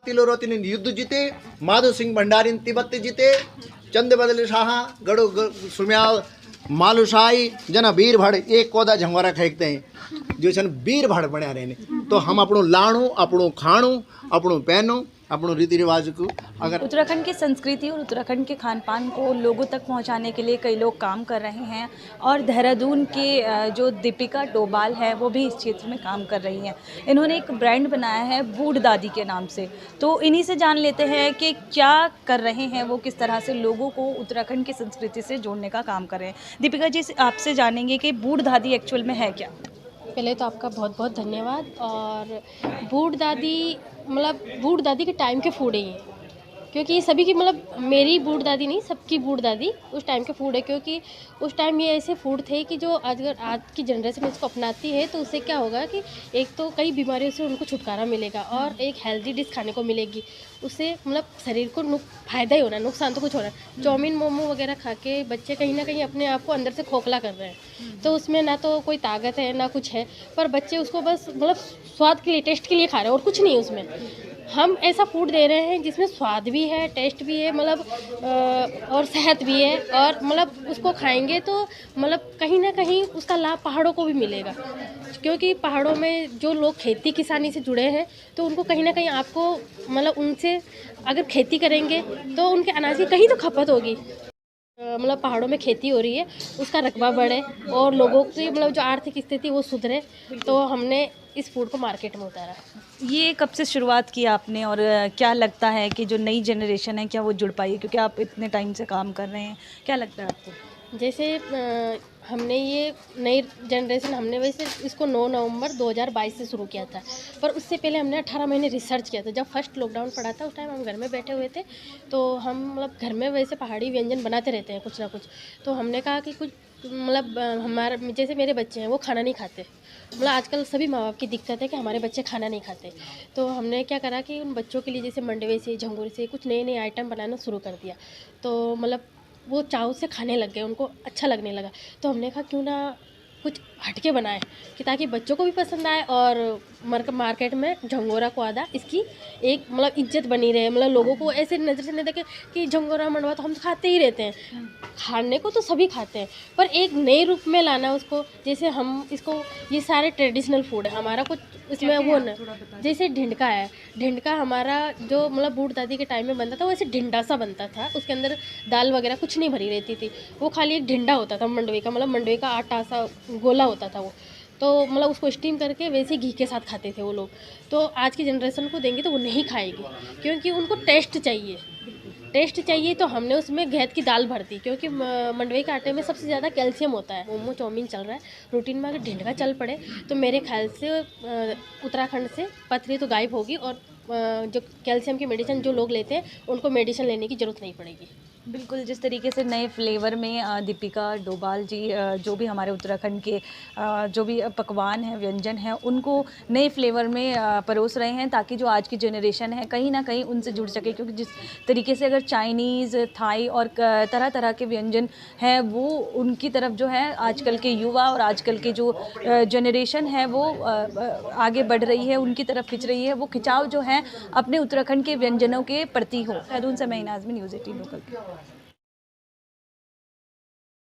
तिलोरोतिन युद्ध जीते, माधो सिंह भंडारी तिब्बत जीते, चंद बदल शाह गड़ो सुम्याल मालुशाही जना वीर भड़ एक कोदा झंगोरा फेंकते हैं जो छन वीर भड़ बना रहे ने। तो हम अपनों लाणु, अपनों खाणु, अपनों पहनो, अपनों रीति रिवाज को अगर उत्तराखंड की संस्कृति और उत्तराखंड के खान पान को लोगों तक पहुंचाने के लिए कई लोग काम कर रहे हैं और देहरादून के जो दीपिका डोभाल है वो भी इस क्षेत्र में काम कर रही हैं। इन्होंने एक ब्रांड बनाया है बूढ़ दादी के नाम से। तो इन्हीं से जान लेते हैं कि क्या कर रहे हैं वो, किस तरह से लोगों को उत्तराखंड की संस्कृति से जोड़ने का काम कर रहे हैं। दीपिका जी, आपसे जानेंगे कि बूढ़ दादी एक्चुअल में है क्या। पहले तो आपका बहुत बहुत धन्यवाद। और बूढ़ दादी मतलब बूढ़ दादी के टाइम के फूड है ये, क्योंकि ये सभी की मतलब मेरी बूढ़ दादी नहीं, सबकी बूढ़ दादी उस टाइम के फूड है। क्योंकि उस टाइम ये ऐसे फूड थे कि जो अगर आज की जनरेशन इसको अपनाती है तो उससे क्या होगा कि एक तो कई बीमारियों से उनको छुटकारा मिलेगा और एक हेल्दी डिश खाने को मिलेगी। उससे मतलब शरीर को फ़ायदा ही होना, नुकसान तो कुछ हो रहा है। चाउमीन मोमो वगैरह खा के बच्चे कहीं ना कहीं अपने आप को अंदर से खोखला कर रहे हैं। तो उसमें ना तो कोई ताकत है ना कुछ है, पर बच्चे उसको बस मतलब स्वाद के लिए, टेस्ट के लिए खा रहे हैं और कुछ नहीं है उसमें। हम ऐसा फूड दे रहे हैं जिसमें स्वाद भी है, टेस्ट भी है, मतलब और सेहत भी है। और मतलब उसको खाएंगे तो मतलब कहीं ना कहीं उसका लाभ पहाड़ों को भी मिलेगा, क्योंकि पहाड़ों में जो लोग खेती किसानी से जुड़े हैं तो उनको कहीं ना कहीं आपको मतलब उनसे अगर खेती करेंगे तो उनके अनाज की कहीं तो खपत होगी। मतलब पहाड़ों में खेती हो रही है, उसका रकबा बढ़े और लोगों की मतलब जो आर्थिक स्थिति वो सुधरे, तो हमने इस फूड को मार्केट में उतारा। ये कब से शुरुआत की आपने और क्या लगता है कि जो नई जनरेशन है क्या वो जुड़ पाई है, क्योंकि आप इतने टाइम से काम कर रहे हैं, क्या लगता है आपको। जैसे हमने ये नई जनरेशन हमने वैसे इसको 9 नवंबर 2022 से शुरू किया था, पर उससे पहले हमने 18 महीने रिसर्च किया था। जब फर्स्ट लॉकडाउन पड़ा था उस टाइम हम घर में बैठे हुए थे, तो हम मतलब घर में वैसे पहाड़ी व्यंजन बनाते रहते हैं कुछ ना कुछ। तो हमने कहा कि कुछ मतलब हमारा जैसे मेरे बच्चे हैं वो खाना नहीं खाते, मतलब आजकल सभी माँ बाप की दिक्कत है कि हमारे बच्चे खाना नहीं खाते। तो हमने क्या करा कि उन बच्चों के लिए जैसे मंडवे से, झंगोर से कुछ नए नए आइटम बनाना शुरू कर दिया। तो मतलब वो चाव से खाने लग गए, उनको अच्छा लगने लगा। तो हमने कहा क्यों ना कुछ हटके बनाए कि ताकि बच्चों को भी पसंद आए और मार्केट में झंगोरा को आधा इसकी एक मतलब इज्जत बनी रहे। मतलब लोगों को ऐसे नज़र से नहीं देखे कि झंगोरा मंडवा तो हम तो खाते ही रहते हैं, खाने को तो सभी खाते हैं, पर एक नए रूप में लाना उसको। जैसे हम इसको, ये सारे ट्रेडिशनल फूड है हमारा, कुछ इसमें वो ना, जैसे ढिंडका है। ढिंडका हमारा जो मतलब बूढ़ दादी के टाइम में बनता था वो ऐसे ढिंडा सा बनता था, उसके अंदर दाल वगैरह कुछ नहीं भरी रहती थी, वो खाली एक ढिंडा होता था मंडवे का, मतलब मंडवे का आटा सा गोला होता था वो। तो मतलब उसको स्टीम करके वैसे घी के साथ खाते थे वो लोग। तो आज की जनरेशन को देंगे तो वो नहीं खाएगी, क्योंकि उनको टेस्ट चाहिए, टेस्ट चाहिए। तो हमने उसमें घेत की दाल भर दी, क्योंकि मंडवे के आटे में सबसे ज़्यादा कैल्शियम होता है। मोमो चाउमीन चल रहा है रूटीन में, अगर ढिंडका चल पड़े तो मेरे ख्याल से उत्तराखंड से पथरी तो गायब होगी और जो कैल्शियम की मेडिसिन जो लोग लेते हैं उनको मेडिसिन लेने की ज़रूरत नहीं पड़ेगी। बिल्कुल, जिस तरीके से नए फ्लेवर में दीपिका डोभाल जी जो भी हमारे उत्तराखंड के जो भी पकवान हैं, व्यंजन हैं, उनको नए फ्लेवर में परोस रहे हैं ताकि जो आज की जनरेशन है कहीं ना कहीं उनसे जुड़ सके। क्योंकि जिस तरीके से अगर चाइनीज़, थाई और तरह तरह के व्यंजन हैं वो उनकी तरफ जो है आजकल के युवा और आजकल के जो जनरेशन है वो आगे बढ़ रही है, उनकी तरफ खिंच रही है। वो खिंचाव जो है अपने उत्तराखंड के व्यंजनों के प्रति हो। देहरादून से मैं नाज़मीन, न्यूज़ 18 लोकल।